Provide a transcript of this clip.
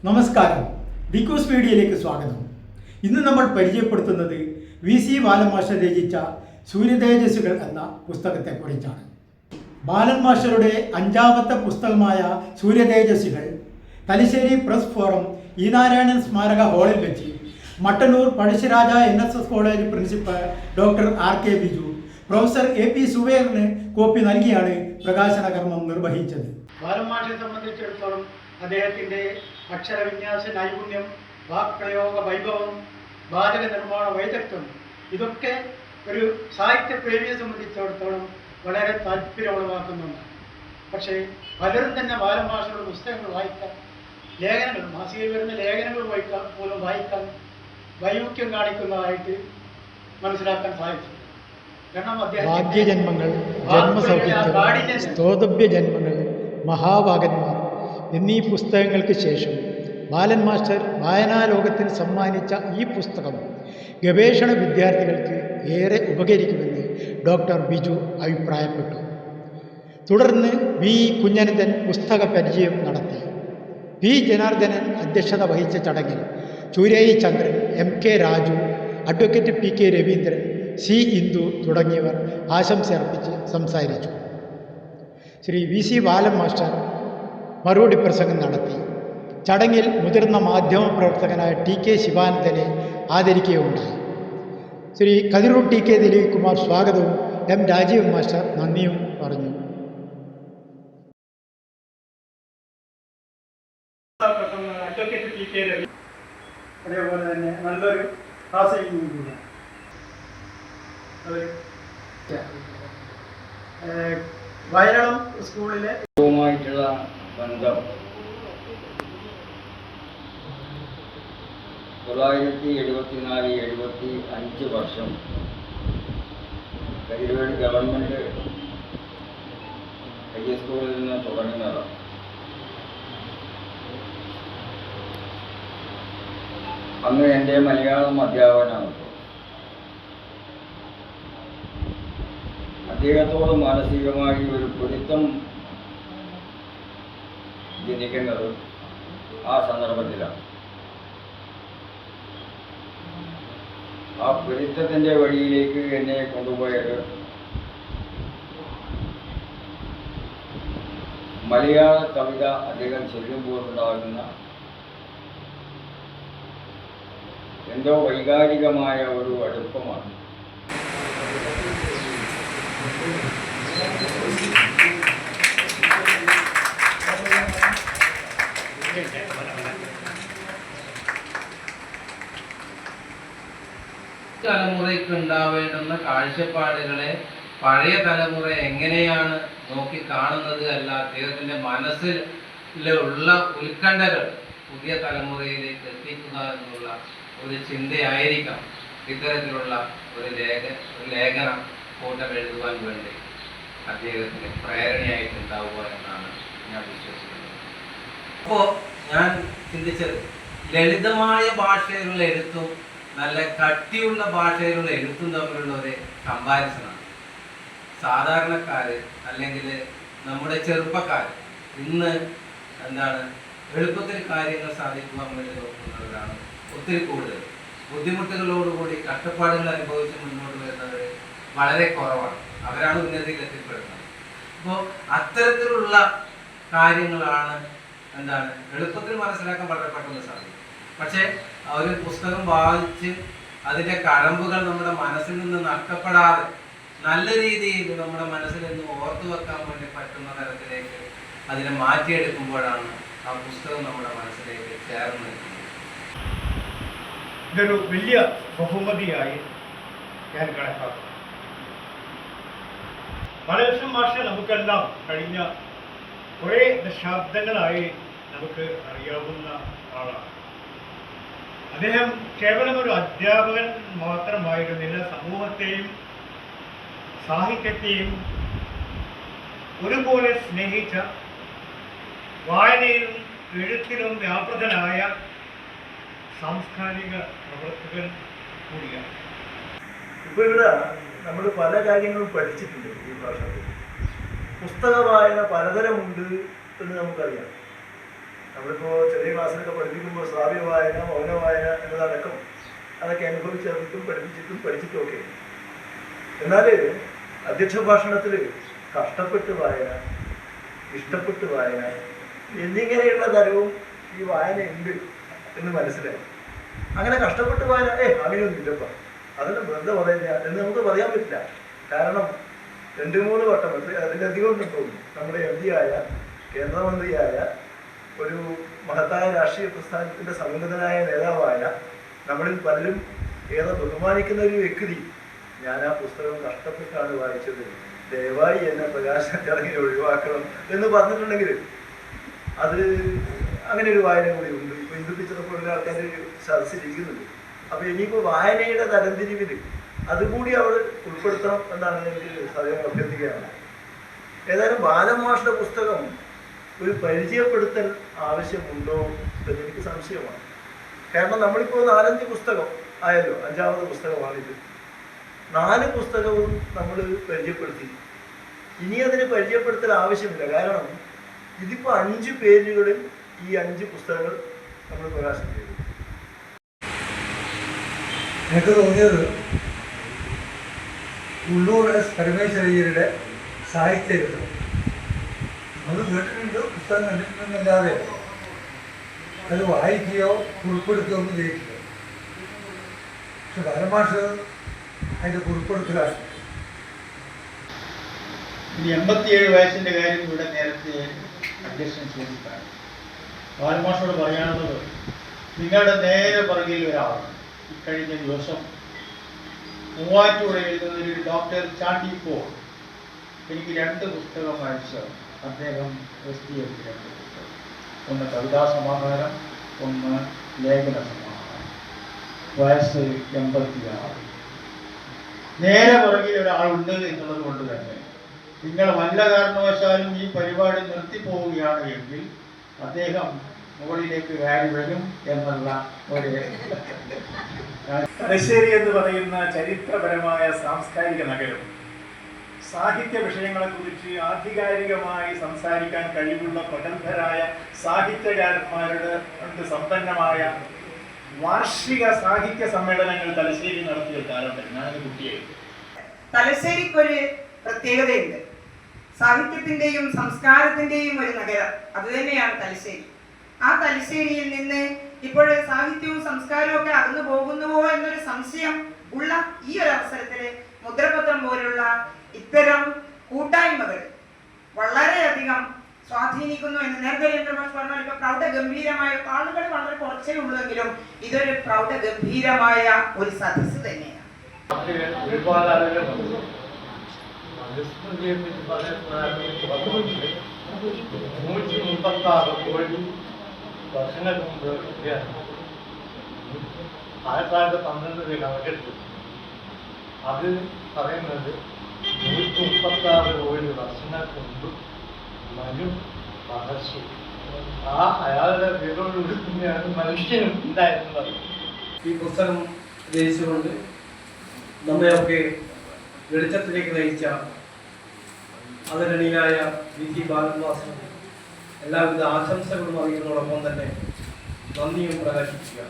നമസ്കാരം, ബിക്കോസ് മീഡിയയിലേക്ക് സ്വാഗതം. ഇന്ന് നമ്മൾ പരിചയപ്പെടുത്തുന്നത് VC ബാലൻ മാസ്റ്റർ രചിച്ച സൂര്യതേജസ്സുകൾ എന്ന പുസ്തകത്തെക്കുറിച്ചാണ്. ബാലൻ മാസ്റ്ററുടെ 5ാമത്തെ പുസ്തകമായ സൂര്യതേജസ്സുകൾ തലശ്ശേരി പ്രസ് ഫോറം ഇ നാരായണൻ സ്മാരക ഹാളിൽ വെച്ച് Mattannur Pazhassiraja NSS college principal doctor RK Biju professor AP സുവേറിന് കോപ്പി നൽകിയാണ് പ്രകാശന കർമ്മം നിർവഹിച്ചത്. ബാലൻ മാസ്റ്ററെ സംബന്ധിച്ചിടത്തോളം അദ്ദേഹത്തിൻ്റെ അക്ഷരവിന്യാസ നൈപുണ്യം, വാക്പ്രയോഗ വൈഭവം, വാചക നിർമ്മാണ വൈദഗ്ധ്യം ഇതൊക്കെ ഒരു സാഹിത്യപ്രേമിയെ സംബന്ധിച്ചിടത്തോളം വളരെ താല്പര്യമുളവാക്കുന്നുണ്ട്. പക്ഷേ പലരും തന്നെ ബാലൻ മാസ്റ്ററുടെ പുസ്തകങ്ങൾ വായിക്കാൻ, ലേഖനങ്ങൾ, മാസികയിൽ വരുന്ന ലേഖനങ്ങൾ പോലും വായിക്കാൻ വൈമുഖ്യം കാണിക്കുന്നതായിട്ട് മനസ്സിലാക്കാൻ സാധിച്ചു. കാരണം ഭാഗ്യജന്മങ്ങൾ, ജന്മസൗഖ്യം, സ്തോതഭ്യ ജന്മങ്ങൾ, മഹാഭാഗന്മാർ എന്നീ പുസ്തകങ്ങൾക്ക് ശേഷം ബാലൻ മാസ്റ്റർ വായനാലോകത്തിന് സമ്മാനിച്ച ഈ പുസ്തകം ഗവേഷണ വിദ്യാർത്ഥികൾക്ക് ഏറെ ഉപകരിക്കുമെന്ന് ഡോക്ടർ ബിജു അഭിപ്രായപ്പെട്ടു. തുടർന്ന് V കുഞ്ഞനന്ദൻ പുസ്തക പരിചയം നടത്തി. P ജനാർദ്ദനൻ അധ്യക്ഷത വഹിച്ച ചടങ്ങിൽ ചൂരൈ ചന്ദ്രൻ, MK Raju, advocate PK Raveendran, C Indu തുടങ്ങിയവർ ആശംസ അർപ്പിച്ച് സംസാരിച്ചു. ശ്രീ VC ബാലൻ മാസ്റ്റർ മറുപടി പ്രസംഗം നടത്തി. ചടങ്ങിൽ മുതിർന്ന മാധ്യമപ്രവർത്തകനായ TK ശിവാനന്ദനെ ആദരിക്കുകയുണ്ടായി. ശ്രീ കതിരൂർ TK ദിലീപ് കുമാർ സ്വാഗതവും M രാജീവ് മാസ്റ്റർ നന്ദിയും പറഞ്ഞു. അഡ്വക്കേറ്റ് PK രവി അതേപോലെ തന്നെ നല്ലൊരു ക്ലാസ്സിംഗ് കൂടിയാണ്. വയനാട് സ്കൂളിലെ ബന്ധം 974-75 വർഷം കരിവേട് ഗവൺമെൻറ് സ്കൂളിൽ നിന്ന് തുടങ്ങുന്നതാണ്. അന്ന് എൻ്റെ മലയാളം അധ്യാപകനാണ്. അദ്ദേഹത്തോട് മാനസികമായി ഒരു പൊരുത്തം ജനിക്കുന്നത് ആ സന്ദർഭത്തിലാണ്. ആ പൊരുത്തത്തിൻ്റെ വഴിയിലേക്ക് എന്നെ കൊണ്ടുപോയത് മലയാള കവിത അദ്ദേഹം ചൊല്ലുമ്പോഴുണ്ടാകുന്ന എന്തോ വൈകാരികമായ ഒരു അടുപ്പമാണ്. തലമുറയ്ക്ക് ഉണ്ടാവേണ്ടുന്ന കാഴ്ചപ്പാടുകളെ പഴയ തലമുറ എങ്ങനെയാണ് നോക്കി കാണുന്നത് അല്ല, അദ്ദേഹത്തിൻ്റെ മനസ്സിലുള്ള ഉത്കണ്ഠകൾ പുതിയ തലമുറയിലേക്ക് എത്തിക്കുക എന്നുള്ള ഒരു ചിന്തയായിരിക്കാം ഇത്തരത്തിലുള്ള ഒരു ലേഖന കൂട്ടം എഴുതുവാൻ വേണ്ടി അദ്ദേഹത്തിന് പ്രേരണയായിട്ടുണ്ടാവുക എന്നാണ് ഞാൻ വിശ്വസിക്കുന്നത്. അപ്പോൾ ഞാൻ ചിന്തിച്ചത് ലളിതമായ ഭാഷയിലുള്ള എഴുത്തും നല്ല കട്ടിയുള്ള ഭാഷയിലുള്ള എഴുത്തും തമ്മിലുള്ള ഒരു കമ്പാരിസണാണ്. സാധാരണക്കാർ അല്ലെങ്കിൽ നമ്മുടെ ചെറുപ്പക്കാർ ഇന്ന് എളുപ്പത്തിൽ കാര്യങ്ങൾ സാധിക്കുവാൻ വേണ്ടി നോക്കുന്നവരാണ് ഒത്തിരി കൂടുതൽ. ബുദ്ധിമുട്ടുകളോടുകൂടി കഷ്ടപ്പാടുകൾ അനുഭവിച്ച് മുന്നോട്ട് വരുന്നവർ വളരെ കുറവാണ്. അവരാണ് ഉന്നതിയിൽ എത്തിപ്പെടുന്നത്. അപ്പോൾ അത്തരത്തിലുള്ള കാര്യങ്ങളാണ് എളുപ്പത്തിൽ മനസ്സിലാക്കാൻ വളരെ പെട്ടെന്ന് സാധിക്കും. പക്ഷേ ഒരു പുസ്തകം വായിച്ച് അതിൻ്റെ കഴമ്പുകൾ നമ്മുടെ മനസ്സിൽ നിന്ന് നഷ്ടപ്പെടാതെ നല്ല രീതിയിൽ നമ്മുടെ മനസ്സിൽ നിന്ന് ഓർത്തു വെക്കാൻ വേണ്ടി പറ്റുന്ന തരത്തിലേക്ക് അതിനെ മാറ്റിയെടുക്കുമ്പോഴാണ് ആ പുസ്തകം നമ്മുടെ മനസ്സിലേക്ക് ചേർന്ന് നിൽക്കുന്നത്. ഇതൊരു വലിയ ബഹുമതിയായി ഞാൻ കണക്കാക്കും. ബാലകൃഷ്ണൻ മാഷെ നമുക്കെല്ലാം കഴിഞ്ഞ കുറേ ദശാബ്ദങ്ങളായി നമുക്ക് അറിയാവുന്ന ആളാണ്. അദ്ദേഹം കേവലം ഒരു അധ്യാപകൻ മാത്രമായിരുന്നില്ല, സമൂഹത്തെയും സാഹിത്യത്തെയും ഒരുപോലെ സ്നേഹിച്ച, വായനയിലും എഴുത്തിലും വ്യാപൃതനായ സാംസ്കാരിക പ്രവർത്തകൻ കൂടിയാണ്. ഇപ്പോൾ ഇവിടെ നമ്മൾ പല കാര്യങ്ങളും പഠിച്ചിട്ടുണ്ട്. ഈ ഭാഷ പുസ്തക വായന പലതരമുണ്ട് എന്ന് നമുക്കറിയാം. നമ്മളിപ്പോൾ ചെറിയ ക്ലാസ്സിലൊക്കെ പഠിപ്പിക്കുമ്പോൾ ശ്രാവ്യ വായന, മൗന വായന എന്നതടക്കം അതൊക്കെ അനുഭവിച്ചറിഞ്ഞിട്ടും പഠിച്ചിട്ടും ഒക്കെ. എന്നാൽ അധ്യക്ഷ ഭാഷണത്തിൽ കഷ്ടപ്പെട്ട് വായന, ഇഷ്ടപ്പെട്ട് വായന എന്നിങ്ങനെയുള്ള തരവും ഈ വായന ഉണ്ട് എന്ന് മനസ്സിലായി. അങ്ങനെ കഷ്ടപ്പെട്ട് വായന അങ്ങനെയൊന്നും ഇല്ലപ്പ, അതെല്ലാം വെറുതെ പറയുക എന്ന് നമുക്ക് പറയാൻ പറ്റില്ല. കാരണം 2-3 വട്ടം അതിലധികം ഉണ്ടെന്ന് തോന്നുന്നു നമ്മുടെ MD ആയ, കേന്ദ്രമന്ത്രിയായ, ഒരു മഹത്തായ രാഷ്ട്രീയ പ്രസ്ഥാനത്തിൻ്റെ സമുന്നതനായ നേതാവായ, നമ്മളിൽ പലരും ഏറെ ബഹുമാനിക്കുന്ന ഒരു വ്യക്തി ഞാൻ ആ പുസ്തകം കഷ്ടപ്പെട്ടാണ് വായിച്ചത്, ദയവായി എന്നെ പ്രകാശന ചടങ്ങിൽ ഒഴിവാക്കണം എന്ന് പറഞ്ഞിട്ടുണ്ടെങ്കിൽ അത് അങ്ങനെ ഒരു വായന കൂടി ഉണ്ട്. ഇപ്പോൾ ഹിന്ദു പിക്ചറെ പോലുള്ള ആൾക്കാർ സദസ്സിലിരിക്കുന്നുണ്ട്. അപ്പോൾ ഇനിയിപ്പോൾ വായനയുടെ തരംതിരിവിൽ അതുകൂടി അവർ ഉൾപ്പെടുത്തണം എന്നാണ് എനിക്ക് സദയം അഭ്യർത്ഥിക്കുകയാണ്. ഏതായാലും ബാലൻ മാഷിൻ്റെ പുസ്തകം ഒരു പരിചയപ്പെടുത്തൽ ആവശ്യമുണ്ടോ എന്നെനിക്ക് സംശയമാണ്. കാരണം നമ്മളിപ്പോൾ 4-5 പുസ്തകം ആയല്ലോ, 5ാമത്തെ പുസ്തകമാണിത്. 4 പുസ്തകവും നമ്മൾ പരിചയപ്പെടുത്തി. ഇനി അതിന് പരിചയപ്പെടുത്തൽ ആവശ്യമില്ല. കാരണം ഇതിപ്പോൾ 5 പേജുകളിൽ ഈ 5 പുസ്തകങ്ങൾ നമ്മൾ പ്രകാശനം ചെയ്തു. എനിക്ക് തോന്നിയത് ഉള്ളൂർ എസ് പരമേശ്വരയ്യരുടെ സാഹിത്യരസം അത് കേട്ടിട്ടുണ്ട്, പുസ്തകം കണ്ടിട്ടുണ്ടെന്നല്ലാതെ അത് വായിക്കുകയോ ഉൾപ്പെടുത്തുകയോ ഒന്നും ചെയ്തിട്ടില്ല. പക്ഷെ ബാലമാഷ് അതിൻ്റെ ഉൾപ്പെടുത്തലാണ്. 87 വയസ്സിൻ്റെ കാര്യം ഇവിടെ നേരത്തെ അധ്യക്ഷൻ സൂചിപ്പിച്ചാണ്. ബാലമാഷോട് പറയാനുള്ളത്, നിങ്ങളുടെ നേരെ പുറകിൽ ഒരാളാണ്. ഇക്കഴിഞ്ഞ ദിവസം മൂവാറ്റുപുഴയിൽ നിന്നൊരു ഡോക്ടർ ചാണ്ടി പോൾ എനിക്ക് 2 പുസ്തകം അയച്ചു. അദ്ദേഹം പ്രസിദ്ധീകരിച്ച 2 പുസ്തകം, ഒന്ന് കവിതാ സമാഹാരം, ഒന്ന് ലേഖന സമാഹാരം. വയസ്സ് 86. നേരെ പുറകിൽ ഒരാളുണ്ട് എന്നുള്ളത് കൊണ്ട് തന്നെ നിങ്ങൾ വല്ല കാരണവശാലും ഈ പരിപാടി നിർത്തിപ്പോവുകയാണ് എങ്കിൽ അദ്ദേഹം മുകളിലേക്ക് കയറി വരും എന്നുള്ള ഒരു തലശ്ശേരി എന്ന് പറയുന്ന ചരിത്രപരമായ സാംസ്കാരിക നഗരം സാഹിത്യ വിഷയങ്ങളെക്കുറിച്ച് ആധികാരികമായി സംസാരിക്കാൻ കഴിവുള്ള പ്രഗത്ഭരായ സാഹിത്യകാരന്മാരുടെ കൊണ്ട് സമ്പന്നമായ വാർഷിക സാഹിത്യ സമ്മേളനങ്ങൾ തലശ്ശേരി നടത്തിയ കാലമുണ്ട്. ഞാനൊരു കുട്ടിയായിരുന്നു. തലശ്ശേരിക്കൊരു പ്രത്യേകതയുണ്ട്. സാഹിത്യത്തിന്റെയും സംസ്കാരത്തിന്റെയും ഒരു നഗരം അതുതന്നെയാണ് തലശ്ശേരി. ആ തലശ്ശേരിയിൽ നിന്ന് ഇപ്പോൾ സാഹിത്യവും സംസ്കാരവും ഒക്കെ അകന്നു പോകുന്നുവോ എന്നൊരു സംശയം ഉള്ള ഈ ഒരു അവസരത്തിൽ മുദ്രപത്രം പോലുള്ള ഇത്തരം കൂട്ടായ്മകൾ വളരെയധികം സ്വാധീനിക്കുന്നു എന്ന് നേരത്തെ പറഞ്ഞാൽ ഇപ്പൊ പ്രൗഢഗംഭീരമായ ആളുകൾ വളരെ കുറച്ചേ ഉള്ളൂവെങ്കിലും ഇതൊരു പ്രൗഢഗംഭീരമായ ഒരു സദസ്സ് തന്നെയാണ്. ഒരുപാട് ആളുകൾ 136 കോടി വർഷങ്ങൾക്ക് മുമ്പ് കിട്ടിയാണ്. 1912 കണക്കെടുത്തു. അത് പറയുന്നത് 136 കോടി വർഷങ്ങൾക്ക് മുമ്പ് മനു മഹർഷി അയാളുടെ വിവരത്തോടു തന്നെയാണ് മനുഷ്യനും ഉണ്ടായിരുന്നത്. ഈ പുസ്തകം രചിച്ചുകൊണ്ട് നമ്മയൊക്കെ വെളിച്ചത്തിലേക്ക് നയിച്ച ആദരണീയനായ VT ബാലൻ മാസ്റ്റർ എല്ലാവിധ ആശംസകളും അറിയുന്നതോടൊപ്പം തന്നെ നന്ദിയും പ്രകാശിപ്പിക്കുക.